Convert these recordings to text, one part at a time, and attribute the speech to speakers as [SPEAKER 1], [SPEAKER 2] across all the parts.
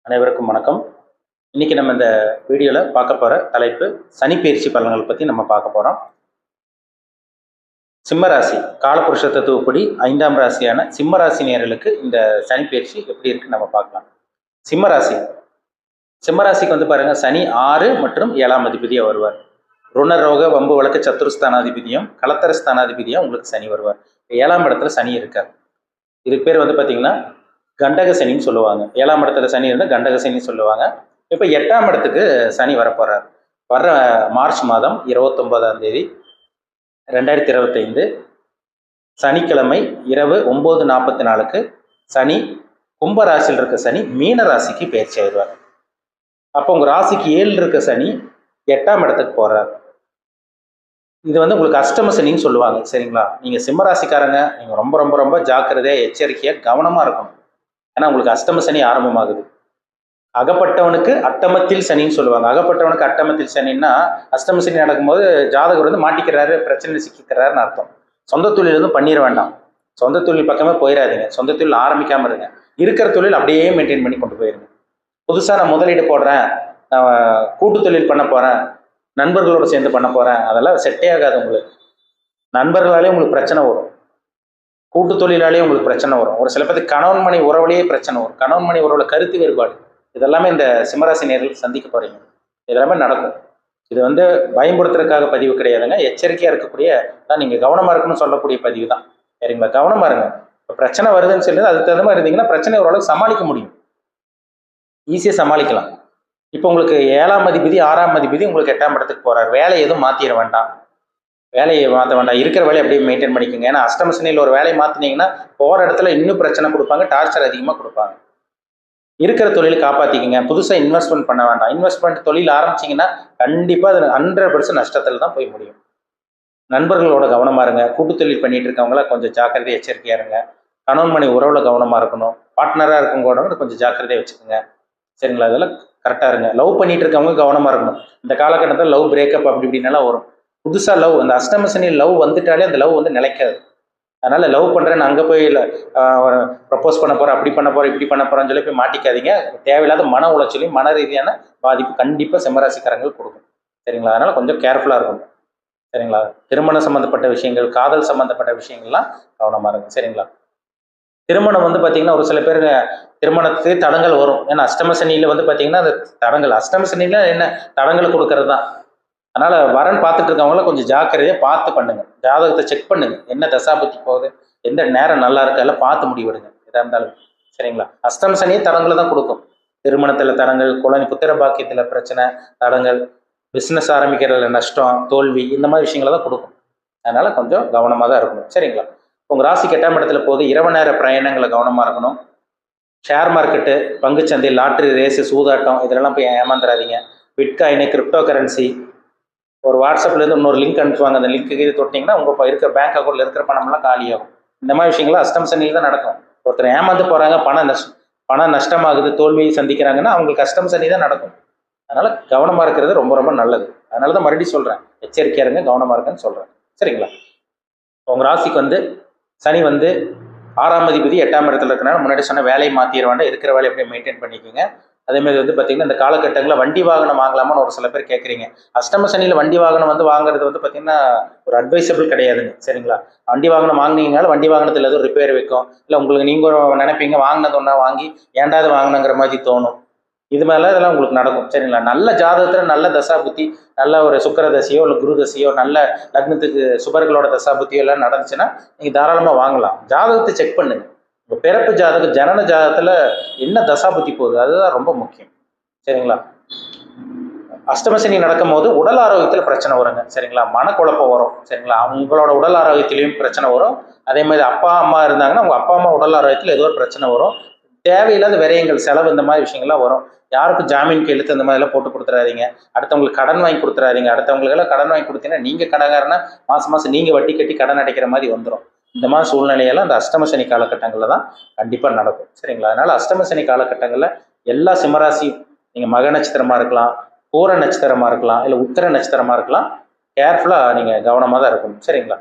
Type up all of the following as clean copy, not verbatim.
[SPEAKER 1] அனைவருக்கும் வணக்கம். இன்னைக்கு நம்ம இந்த வீடியோவில் பார்க்க போகிற தலைப்பு சனி பயிற்சி பலன்கள் பற்றி நம்ம பார்க்க போகிறோம். சிம்மராசி காலபுருஷ தத்துவப்படி 5ஆம் ராசியான சிம்மராசி நேயர்களுக்கு இந்த சனி பயிற்சி எப்படி இருக்குன்னு நம்ம பார்க்கலாம். சிம்மராசி சிம்மராசிக்கு வந்து பாருங்க, சனி 6 மற்றும் 7ஆம் அதிபதியாக வருவார். ருணரோக வம்பு வழக்கு சத்துருஸ்தானாதிபதியும் கலத்தர ஸ்தானாதிபதியும் உங்களுக்கு சனி வருவார். 7ஆம் இடத்துல சனி இருக்கார். இதுக்கு பேர் வந்து பார்த்தீங்கன்னா கண்டக சனின்னு சொல்லுவாங்க. 7ஆம் இடத்துல சனி இருந்தால் கண்டக சனின்னு சொல்லுவாங்க. இப்போ 8ஆம் இடத்துக்கு சனி வரப்போறார். வர்ற மார்ச் மாதம் 29ஆம் தேதி 2025 சனிக்கிழமை இரவு 9:44க்கு சனி கும்ப ராசியில் இருக்க சனி மீன ராசிக்கு பயிற்சி ஆயிடுவார். அப்போ உங்க ராசிக்கு 7 இருக்க சனி 8ஆம் இடத்துக்கு போறார். இது வந்து உங்களுக்கு அஷ்டம சனின்னு சொல்லுவாங்க. சரிங்களா? நீங்க சிம்ம ராசிக்காரங்க, நீங்க ரொம்ப ரொம்ப ரொம்ப ஜாக்கிரதையா எச்சரிக்கையா கவனமா இருக்கணும். ஏன்னா உங்களுக்கு அஷ்டம சனி ஆரம்பமாகுது. அகப்பட்டவனுக்கு அட்டமத்தில் சனின்னு சொல்லுவாங்க. அகப்பட்டவனுக்கு அட்டமத்தில் சனின்னா அஷ்டம சனி நடக்கும்போது ஜாதகர் வந்து மாட்டிக்கிறாரு, பிரச்சனை சிக்கிறாருன்னு அர்த்தம். சொந்த தொழில் எதுவும் பண்ணிட வேண்டாம். சொந்த தொழில் பக்கமே போயிடாதீங்க. சொந்த தொழில் ஆரம்பிக்காம இருங்க. இருக்கிற தொழில் அப்படியே மெயின்டைன் பண்ணி கொண்டு போயிருங்க. புதுசாக நான் முதலீடு போடுறேன், நான் கூட்டு தொழில் பண்ண போறேன், நண்பர்களோட சேர்ந்து பண்ண போறேன், அதெல்லாம் செட்டே ஆகாது. உங்களுக்கு நண்பர்களாலே உங்களுக்கு பிரச்சனை வரும், கூட்டு தொழிலாலேயே உங்களுக்கு பிரச்சனை வரும். ஒரு சில பேருக்கு கணவன் மணி உறவுலேயே பிரச்சனை வரும். கணவன் மணி உறவுல கருத்து வேறுபாடு, இதெல்லாமே இந்த சிம்மராசி நேயர்கள் சந்திக்க போறீங்க. இதெல்லாமே நடக்கும். இது வந்து பயன்படுத்துறதுக்காக பதிவு கிடையாதுங்க. எச்சரிக்கையா இருக்கக்கூடிய தான், நீங்க கவனமா இருக்கணும்னு சொல்லக்கூடிய பதிவு தான். சரிங்களா? கவனமா இருங்க. இப்போ பிரச்சனை வருதுன்னு சொல்லி அதுக்கு தகுந்த மாதிரி இருந்தீங்கன்னா பிரச்சனை ஓரளவுக்கு சமாளிக்க முடியும், ஈஸியாக சமாளிக்கலாம். இப்போ உங்களுக்கு 7ஆம் அதிபதி 6ஆம் அதிபதி உங்களுக்கு 8ஆம் இடத்துக்கு போறாரு. வேலையை எதுவும் மாத்திர வேண்டாம். வேலையை மாற்ற வேண்டாம். இருக்கிற வேலையை அப்படியே மெயின்டைன் பண்ணிக்கோங்க. ஏன்னா அஷ்டம சனியில் ஒரு வேலையை மாற்றினீங்கன்னா போகிற இடத்துல இன்னும் பிரச்சனை கொடுப்பாங்க, டார்ச்சர் அதிகமாக கொடுப்பாங்க. இருக்கிற தொழில் காப்பாற்றிக்கிங்க. புதுசாக இன்வெஸ்ட்மெண்ட் பண்ண வேண்டாம். இன்வெஸ்ட்மெண்ட் தொழில் ஆரம்பிச்சிங்கன்னா கண்டிப்பாக அது 100% நஷ்டத்தில் தான் போய் முடியும். நண்பர்களோட கவனமாக இருங்க. கூட்டு தொழில் பண்ணிட்டு இருக்கவங்கள கொஞ்சம் ஜாக்கிரதை எச்சரிக்கையாக இருங்க. கணவன் மணி உறவில் கவனமாக இருக்கணும். பார்ட்னராக இருக்கவங்களோட கொஞ்சம் ஜாக்கிரதையாக வச்சுக்கோங்க. சரிங்களா? இதெல்லாம் கரெக்டாக இருங்க. லவ் பண்ணிட்டு இருக்கவங்க கவனமாக இருக்கணும். இந்த காலகட்டத்தில் லவ் பிரேக்கப் அப்படி இப்படின்னாலாம் வரும். புதுசாக லவ், அந்த அஷ்டம சனி லவ் வந்துட்டாலே அந்த லவ் வந்து நிலைக்காது. அதனால லவ் பண்ணுறேன்னு அங்கே போய் ப்ரப்போஸ் பண்ண போகிறேன், அப்படி பண்ண போகிறேன், இப்படி பண்ண போகிறேன்னு சொல்லி போய் மாட்டிக்காதீங்க. தேவையில்லாத மன உளைச்சலையும் மன ரீதியான பாதிப்பு கண்டிப்பாக சிம்மராசிக்காரங்கள் கொடுக்கும். சரிங்களா? அதனால கொஞ்சம் கேர்ஃபுல்லாக இருக்கணும். சரிங்களா? திருமணம் சம்மந்தப்பட்ட விஷயங்கள், காதல் சம்மந்தப்பட்ட விஷயங்கள்லாம் கவனமாக இருக்கும். சரிங்களா? திருமணம் வந்து பார்த்தீங்கன்னா ஒரு சில பேர் திருமணத்துக்கு தடங்கள் வரும். ஏன்னா அஷ்டம சனியில் வந்து பார்த்தீங்கன்னா அந்த தடங்கள், அஷ்டம சனியில் என்ன தடங்களை கொடுக்கறது தான். அதனால வரன் பார்த்துட்டு இருக்கவங்கள கொஞ்சம் ஜாக்கிரதையாக பார்த்து பண்ணுங்க. ஜாதகத்தை செக் பண்ணுங்க. என்ன தசாபுத்தி போகுது, எந்த நேரம் நல்லா இருக்கு, எல்லாம் பார்த்து முடிவெடுங்க எதா இருந்தாலும். சரிங்களா? அஷ்டம சனியே தடங்களை தான் கொடுக்கும். திருமணத்தில் தடங்கள், குழந்தை புத்திர பாக்கியத்தில் பிரச்சனை, தடங்கள், பிஸ்னஸ் ஆரம்பிக்கிறதுல நஷ்டம், தோல்வி, இந்த மாதிரி விஷயங்களை தான் கொடுக்கும். அதனால கொஞ்சம் கவனமாக தான் இருக்கணும். சரிங்களா? உங்கள் ராசிக்கு 8ஆம் இடத்துல போது இரவு நேர பிரயாணங்களை கவனமாக இருக்கணும். ஷேர் மார்க்கெட்டு, பங்குச்சந்தை, லாட்ரி ரேஸு, சூதாட்டம், இதெல்லாம் போய் ஏமாந்துடாதீங்க. பிட்காயின், கிரிப்டோ கரன்சி, ஒரு வாட்ஸ்அப்லேருந்து இன்னொரு லிங்க் அனுப்புவாங்க. அந்த லிங்க்கு தொட்டிங்கன்னா உங்கள் இருக்கிற பேங்க் அக்கௌண்ட்டில் இருக்கிற பணமெல்லாம் காலியாகும். இந்த மாதிரி விஷயங்கள்லாம் அஷ்டம சனியில் தான் நடக்கும். ஒருத்தர் ஏமாந்து போகிறாங்க, பணம் நஷ்டமாகுது, தோல்வியை சந்திக்கிறாங்கன்னா அவங்களுக்கு அஷ்டம சனி தான் நடக்கும். அதனால் கவனமாக இருக்கிறது ரொம்ப ரொம்ப நல்லது. அதனால தான் மறுபடியும் சொல்கிறேன், எச்சரிக்கையாக இருங்க, கவனமாக இருக்குன்னு சொல்கிறேன். சரிங்களா? உங்கள் ராசிக்கு வந்து சனி வந்து 6ஆம் அதிபதி 8ஆம் இடத்துல இருக்கிறனால முன்னாடி சொன்ன வேலையை மாற்றிட வேண்டாம். இருக்கிற வேலையை அப்படியே மெயின்டைன் பண்ணிக்கோங்க. அதேமாதிரி வந்து பார்த்தீங்கன்னா இந்த காலகட்டங்களில் வண்டி வாகனம் வாங்கலாமான்னு ஒரு சில பேர் கேட்குறீங்க. அஷ்டம சனியில் வண்டி வாகனம் வந்து வாங்குறது வந்து பார்த்தீங்கன்னா ஒரு அட்வைசபிள் கிடையாதுங்க. சரிங்களா? வண்டி வாகனம் வாங்கினீங்கனால வண்டி வாகனத்தில் எதுவும் ரிப்பேர் வைக்கும், இல்லை உங்களுக்கு நீங்கள் நினைப்பீங்க வாங்கினது ஒன்றா வாங்கி ஏண்டாவது வாங்கினங்கிற மாதிரி தோணும். இது மாதிரிலாம் இதெல்லாம் உங்களுக்கு நடக்கும். சரிங்களா? நல்ல ஜாதகத்தில் நல்ல தசா புத்தி, நல்ல ஒரு சுக்கர தசையோ இல்லை குரு தசையோ, நல்ல லக்னத்துக்கு சுபர்களோட தசா புத்தியோ எல்லாம் நடந்துச்சுன்னா நீங்கள் தாராளமாக வாங்கலாம். ஜாதகத்தை செக் பண்ணுங்க. உங்கள் பிறப்பு ஜாதகம், ஜனன ஜாதகத்தில் என்ன தசா புத்தி போகுது, அதுதான் ரொம்ப முக்கியம். சரிங்களா? அஷ்டமசனி நடக்கும் போது உடல் ஆரோக்கியத்தில் பிரச்சனை வருங்க. சரிங்களா? மனக்குழப்பம் வரும். சரிங்களா? அவங்களோட உடல் ஆரோக்கியத்திலையும் பிரச்சனை வரும். அதே மாதிரி அப்பா அம்மா இருந்தாங்கன்னா அவங்க அப்பா அம்மா உடல் ஆரோக்கியத்தில் ஏதோ ஒரு பிரச்சனை வரும். தேவையில்லாத விரயங்கள், செலவு, இந்த மாதிரி விஷயங்கள்லாம் வரும். யாருக்கும் ஜாமீன் கையெழுத்து இந்த மாதிரிலாம் போட்டு கொடுத்துறாதீங்க. அடுத்தவங்களுக்கு கடன் வாங்கி கொடுத்துறாதீங்க. அடுத்தவங்களுக்கெல்லாம் கடன் வாங்கி கொடுத்தீங்கன்னா நீங்கள் கடன்காரனா மாதம் மாதம் நீங்கள் வட்டி கட்டி கடன் அடைக்கிற மாதிரி வந்துடும். இந்த மாதிரி சூழ்நிலையெல்லாம் அந்த அஷ்டம சனி காலகட்டங்களில் தான் கண்டிப்பாக நடக்கும். சரிங்களா? அதனால அஷ்டம சனி காலகட்டங்களில் எல்லா சிம்மராசி, நீங்கள் மக நட்சத்திரமாக இருக்கலாம், பூர நட்சத்திரமாக இருக்கலாம், இல்லை உத்திர நட்சத்திரமாக இருக்கலாம், கேர்ஃபுல்லாக நீங்கள் கவனமாக தான் இருக்கணும். சரிங்களா?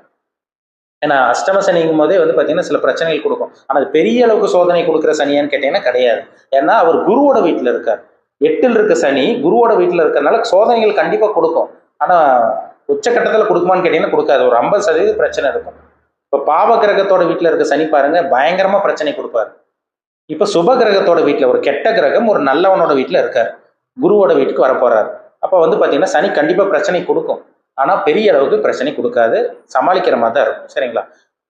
[SPEAKER 1] ஏன்னா அஷ்டம சனிங்கும் போதே வந்து பார்த்தீங்கன்னா சில பிரச்சனைகள் கொடுக்கும். ஆனால் அது பெரிய அளவுக்கு சோதனை கொடுக்குற சனியான்னு கேட்டீங்கன்னா கிடையாது. ஏன்னா அவர் குருவோட வீட்டில் இருக்கார். 8ல் இருக்க சனி குருவோட வீட்டில் இருக்கிறனால சோதனைகள் கண்டிப்பாக கொடுக்கும். ஆனால் உச்சக்கட்டத்தில் கொடுக்குமான்னு கேட்டீங்கன்னா கொடுக்காது. ஒரு 50% பிரச்சனை இருக்கும். இப்போ பாவ கிரகத்தோட வீட்டில் இருக்க சனி பாருங்க பயங்கரமா பிரச்சனை கொடுப்பாரு. இப்போ சுப கிரகத்தோட வீட்டில் ஒரு கெட்ட கிரகம் ஒரு நல்லவனோட வீட்டில் இருக்கார். குருவோட வீட்டுக்கு வரப்போறாரு. அப்போ வந்து பார்த்தீங்கன்னா சனி கண்டிப்பாக பிரச்சனை கொடுக்கும். ஆனால் பெரிய அளவுக்கு பிரச்சனை கொடுக்காது. சமாளிக்கிற மாதிரி தான் இருக்கும். சரிங்களா?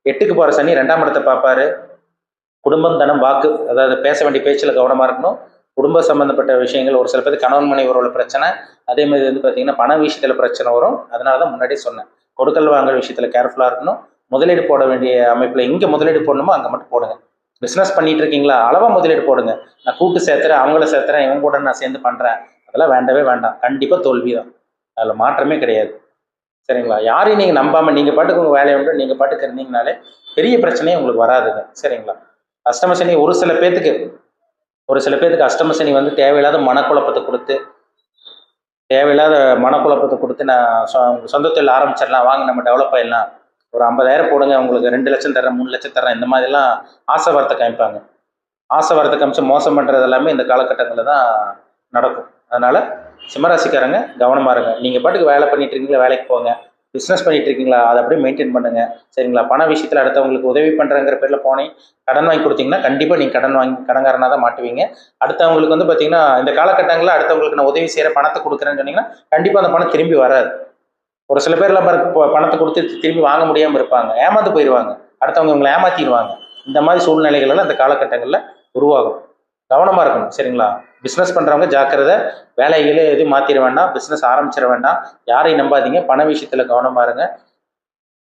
[SPEAKER 1] 8க்கு போகிற சனி 2ஆம் இடத்தை பார்ப்பாரு. குடும்பம், தனம், வாக்கு, அதாவது பேச வேண்டிய பேச்சில் கவனமாக இருக்கணும். குடும்ப சம்பந்தப்பட்ட விஷயங்கள் ஒரு சில பேர் கணவன் மனைவி உறவுல பிரச்சனை, அதே மாதிரி வந்து பார்த்தீங்கன்னா பண விஷயத்தில் பிரச்சனை வரும். அதனால தான் முன்னாடியே சொன்னேன், கொடுக்கல் வாங்குற விஷயத்தில் கேர்ஃபுல்லாக இருக்கணும். முதலீடு போட வேண்டிய அமைப்பில் எங்கே முதலீடு போடணுமோ அங்கே மட்டும் போடுங்க. பிஸ்னஸ் பண்ணிட்டு இருக்கீங்களா, அளவாக முதலீடு போடுங்க. நான் கூட்டு சேர்த்துறேன், அவங்கள சேர்த்துறேன், இவங்க கூட நான் சேர்ந்து பண்ணுறேன், அதெல்லாம் வேண்டவே வேண்டாம். கண்டிப்பாக தோல்வி தான், அதில் மாற்றமே கிடையாது. சரிங்களா? யாரையும் நீங்கள் நம்பாமல் நீங்கள் பாட்டுக்கு உங்கள் வேலையை உண்டு நீங்கள் பாட்டுக்கு இருந்தீங்கனாலே பெரிய பிரச்சனையே உங்களுக்கு வராதுங்க. சரிங்களா? அஷ்டம சனி ஒரு சில பேத்துக்கு அஷ்டம சனி வந்து தேவையில்லாத மனக்குழப்பத்தை கொடுத்து நான் சொந்த தொழில் ஆரம்பிச்சிடலாம், வாங்க நம்ம டெவலப் ஆயிடலாம், ஒரு 50,000 போடுங்க, உங்களுக்கு 2 லட்சம் தரேன், 3 லட்சம் தரேன், இந்த மாதிரிலாம் ஆசை வார்த்தை காமிப்பாங்க. ஆசை வார்த்தை காமிச்சு மோசம் பண்ணுறது எல்லாமே இந்த காலகட்டங்களில் தான் நடக்கும். அதனால் சிம்மராசிக்காரங்க கவனமாக இருங்க. நீங்கள் பாட்டுக்கு வேலை பண்ணிட்டு இருக்கீங்களா, வேலைக்கு போங்க. பிஸ்னஸ் பண்ணிட்டு இருக்கீங்களா, அதை அப்படியே மெயின்டைன் பண்ணுங்க. சரிங்களா? பண விஷயத்தில் அடுத்தவங்களுக்கு உதவி பண்ணுறங்கிற பேரில் போனேன் கடன் வாங்கி கொடுத்தீங்கன்னா கண்டிப்பாக நீங்கள் கடன்காரனாக தான் மாட்டுவீங்க. அடுத்தவங்களுக்கு வந்து பார்த்தீங்கன்னா இந்த காலகட்டங்களில் அடுத்தவங்களுக்கு நான் உதவி செய்கிற பணத்தை கொடுக்குறேன்னு சொன்னீங்கன்னா கண்டிப்பாக அந்த பணம் திரும்பி வராது. ஒரு சில பேர்லாம் பணத்தை கொடுத்து திரும்பி வாங்க முடியாமல் இருப்பாங்க, ஏமாந்து போயிடுவாங்க, அடுத்தவங்க உங்களை ஏமாத்திடுவாங்க. இந்த மாதிரி சூழ்நிலைகள் எல்லாம் இந்த காலகட்டங்களில் உருவாகும். கவனமாக இருக்கணும். சரிங்களா? பிஸ்னஸ் பண்ணுறவங்க ஜாக்கிரதை. வேலைகளே எதுவும் மாற்றிட வேண்டாம், பிஸ்னஸ் ஆரம்பிச்சிட வேண்டாம், யாரையும் நம்பாதீங்க. பண விஷயத்தில் கவனமாக இருங்க.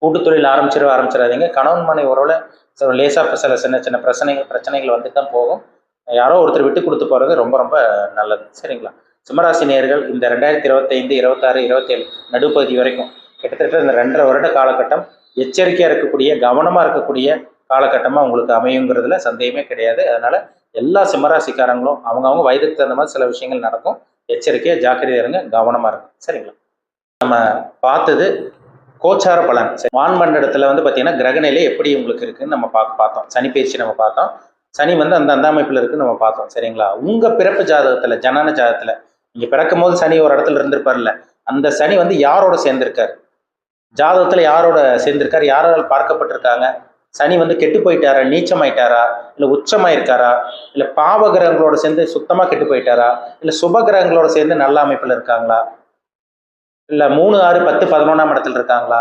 [SPEAKER 1] கூட்டு தொழில் ஆரம்பிச்சிடாதீங்க. கணவன் மனைவி உறவில் லேசாக சில சின்ன சின்ன பிரச்சனைகள் வந்துட்டு தான் போகும். யாரோ ஒருத்தர் விட்டு கொடுத்து போகிறது ரொம்ப ரொம்ப நல்லது. சரிங்களா? சிம்மராசி நேயர்கள் இந்த 2025, 26, 27 நடுப்பகுதி வரைக்கும் கிட்டத்தட்ட இந்த 2.5 வருட காலகட்டம் எச்சரிக்கையாக இருக்கக்கூடிய, கவனமாக இருக்கக்கூடிய காலகட்டமாக உங்களுக்கு அமையுங்கிறதுல சந்தேகமே கிடையாது. அதனால் எல்லா சிம்மராசிக்காரங்களும் அவங்கவுங்க வயதுக்கு தகுந்த மாதிரி சில விஷயங்கள் நடக்கும். எச்சரிக்கையாக ஜாக்கிரதையாக இருங்க, கவனமாக இருங்க. சரிங்களா? நம்ம பார்த்தது கோச்சார பலன். வான்மண்டலத்தில் வந்து பார்த்தீங்கன்னா கிரகநிலை எப்படி உங்களுக்கு இருக்குன்னு நம்ம பார்த்தோம். சனி பயிற்சி நம்ம பார்த்தோம். சனி வந்து அந்த அமைப்பில் இருக்குன்னு நம்ம பார்த்தோம். சரிங்களா? உங்கள் பிறப்பு ஜாதகத்தில், ஜனன ஜாதகத்தில் நீங்கள் பிறக்கும் போது சனி ஒரு இடத்துல இருந்திருப்பார்ல, அந்த சனி வந்து யாரோட சேர்ந்திருக்கார், ஜாதகத்தில் யாரோட சேர்ந்திருக்கார், யாரால் பார்க்கப்பட்டிருக்காங்க, சனி வந்து கெட்டு போயிட்டாரா, நீச்சமாயிட்டாரா, இல்லை உச்சமாயிருக்காரா, இல்லை பாவ கிரகங்களோட சேர்ந்து சுத்தமாக கெட்டு போயிட்டாரா, இல்லை சுப கிரகங்களோட சேர்ந்து நல்ல அமைப்பில் இருக்காங்களா, இல்லை 3, 6, 10, 11ஆம் இடத்துல இருக்காங்களா,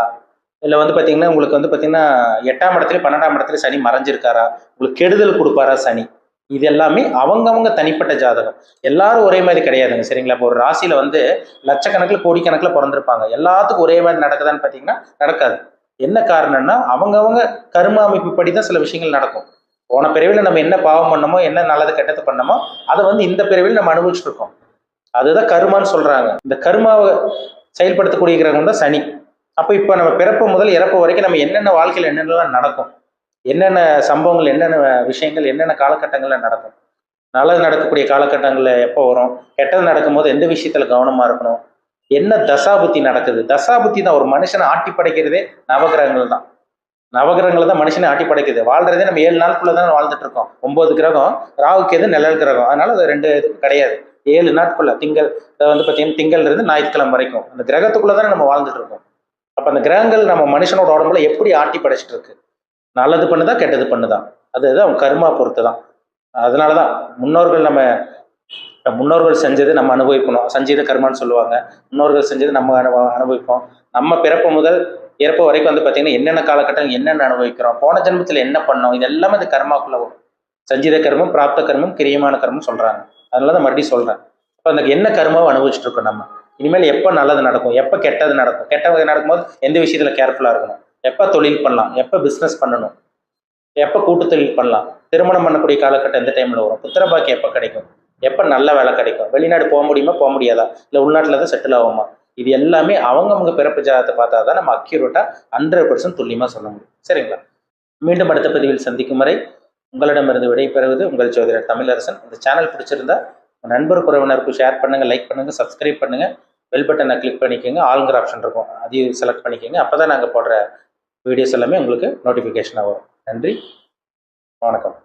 [SPEAKER 1] இல்லை வந்து பார்த்தீங்கன்னா உங்களுக்கு வந்து பார்த்தீங்கன்னா 8ஆம் இடத்துல 12ஆம் இடத்துல சனி மறைஞ்சிருக்காரா, உங்களுக்கு கெடுதல் கொடுப்பாரா சனி, இது எல்லாமே அவங்கவுங்க தனிப்பட்ட ஜாதகம். எல்லாரும் ஒரே மாதிரி கிடையாதுங்க. சரிங்களா? இப்போ ஒரு ராசியில் வந்து லட்சக்கணக்கில் கோடிக்கணக்கில் பிறந்திருப்பாங்க, எல்லாத்துக்கும் ஒரே மாதிரி நடக்குதான்னு பார்த்தீங்கன்னா நடக்காது. என்ன காரணம்னா அவங்கவுங்க கர்ம அமைப்பு படி தான் சில விஷயங்கள் நடக்கும். போன பிறவியில் நம்ம என்ன பாவம் பண்ணமோ, என்ன நல்லது கெட்டது பண்ணமோ, அதை வந்து இந்த பிறவியில் நம்ம அனுபவிச்சுட்டு இருக்கோம். அதுதான் கர்மான்னு சொல்றாங்க. இந்த கர்மாவை செயல்படுத்தக்கூடிய கிரகம் தான் சனி. அப்போ இப்போ நம்ம பிறப்பு முதல் இறப்பு வரைக்கும் நம்ம என்னென்ன வாழ்க்கையில் என்னென்னலாம் நடக்கும், என்னென்ன சம்பவங்கள், என்னென்ன விஷயங்கள், என்னென்ன காலகட்டங்களில் நடக்கும், நல்லது நடக்கக்கூடிய காலகட்டங்களில் எப்போ வரும், கெட்டது நடக்கும்போது எந்த விஷயத்தில் கவனமாக இருக்கணும், என்ன தசாபுத்தி நடக்குது. தசாபுத்தி தான் ஒரு மனுஷனை ஆட்டி படைக்கிறதே நவகிரகங்கள் தான். நவகிரகங்களை தான் மனுஷனை ஆட்டி படைக்குது. வாழ்றதே நம்ம 7 நாளுக்குள்ள தான் வாழ்ந்துட்டு இருக்கோம். 9 கிரகம், ராகுக்கு எது நிழல் கிரகம், அதனால அது 2 இது கிடையாது. 7 நாட்குள்ள திங்கள் வந்து பார்த்தீங்கன்னா திங்கள் இருந்து ஞாயிற்றுக்கிழமை வரைக்கும் அந்த கிரகத்துக்குள்ள தானே நம்ம வாழ்ந்துட்டு இருக்கோம். அப்போ அந்த கிரகங்கள் நம்ம மனுஷனோட உடம்புல எப்படி ஆட்டி படைச்சிட்டு இருக்கு, நல்லது பண்ணுதா கெட்டது பண்ணுதான், அதுதான் கர்மா பொறுத்து தான். அதனாலதான் முன்னோர்கள் செஞ்சது நம்ம அனுபவிக்கணும். சஞ்சீத கர்மான்னு சொல்லுவாங்க. முன்னோர்கள் செஞ்சது நம்ம அனுபவிப்போம். நம்ம பிறப்பு முதல் இறப்பு வரைக்கும் வந்து பார்த்தீங்கன்னா என்னென்ன காலகட்டம் என்னென்ன அனுபவிக்கிறோம், போன ஜென்மத்தில் என்ன பண்ணோம், இது எல்லாமே அந்த கர்மாக்குள்ள வரும். சஞ்சீத கர்மம், பிராப்த கர்மம், கிரியமான கர்மம் சொல்றாங்க. அதனால தான் மறுபடியும் சொல்றேன். இப்போ அந்த என்ன கர்மாவை அனுபவிச்சுட்டு இருக்கோம் நம்ம. இனிமேல் எப்போ நல்லது நடக்கும், எப்போ கெட்டது நடக்கும், கெட்டது நடக்கும்போது எந்த விஷயத்துல கேர்ஃபுல்லா இருக்கணும், எப்போ தொழில் பண்ணலாம், எப்போ பிஸ்னஸ் பண்ணணும், எப்போ கூட்டு தொழில் பண்ணலாம், திருமணம் பண்ணக்கூடிய காலகட்டம் எந்த டைம்ல வரும், புத்திரபாக்கி எப்போ கிடைக்கும், எப்போ நல்ல வேலை கிடைக்கும், வெளிநாடு போக முடியுமா போக முடியாதா, இல்லை உள்நாட்டில் தான் செட்டில் ஆகுமா, இது எல்லாமே அவங்கவுங்க பிறப்பு ஜாதகத்தை பார்த்தா தான் நம்ம அக்யூரேட்டா 100% துல்லியமாக சொல்ல முடியும். சரிங்களா? மீண்டும் அடுத்த பதிவில் சந்திக்கும் வரை உங்களிடமிருந்து விடைபெறுவது உங்கள் ஜோதிடர் தமிழரசன். இந்த சேனல் பிடிச்சிருந்தா நண்பர் உறவினருக்கு ஷேர் பண்ணுங்க, லைக் பண்ணுங்க, சப்ஸ்கிரைப் பண்ணுங்க, பெல் பட்டனை கிளிக் பண்ணிக்கோங்க, ஆளுங்கிற ஆப்ஷன் இருக்கும், அதையும் செலக்ட் பண்ணிக்கோங்க. அப்போ தான் நாங்கள் போடுற வீடியோஸ் எல்லாமே உங்களுக்கு நோட்டிஃபிகேஷனாக வரும். நன்றி, வணக்கம்.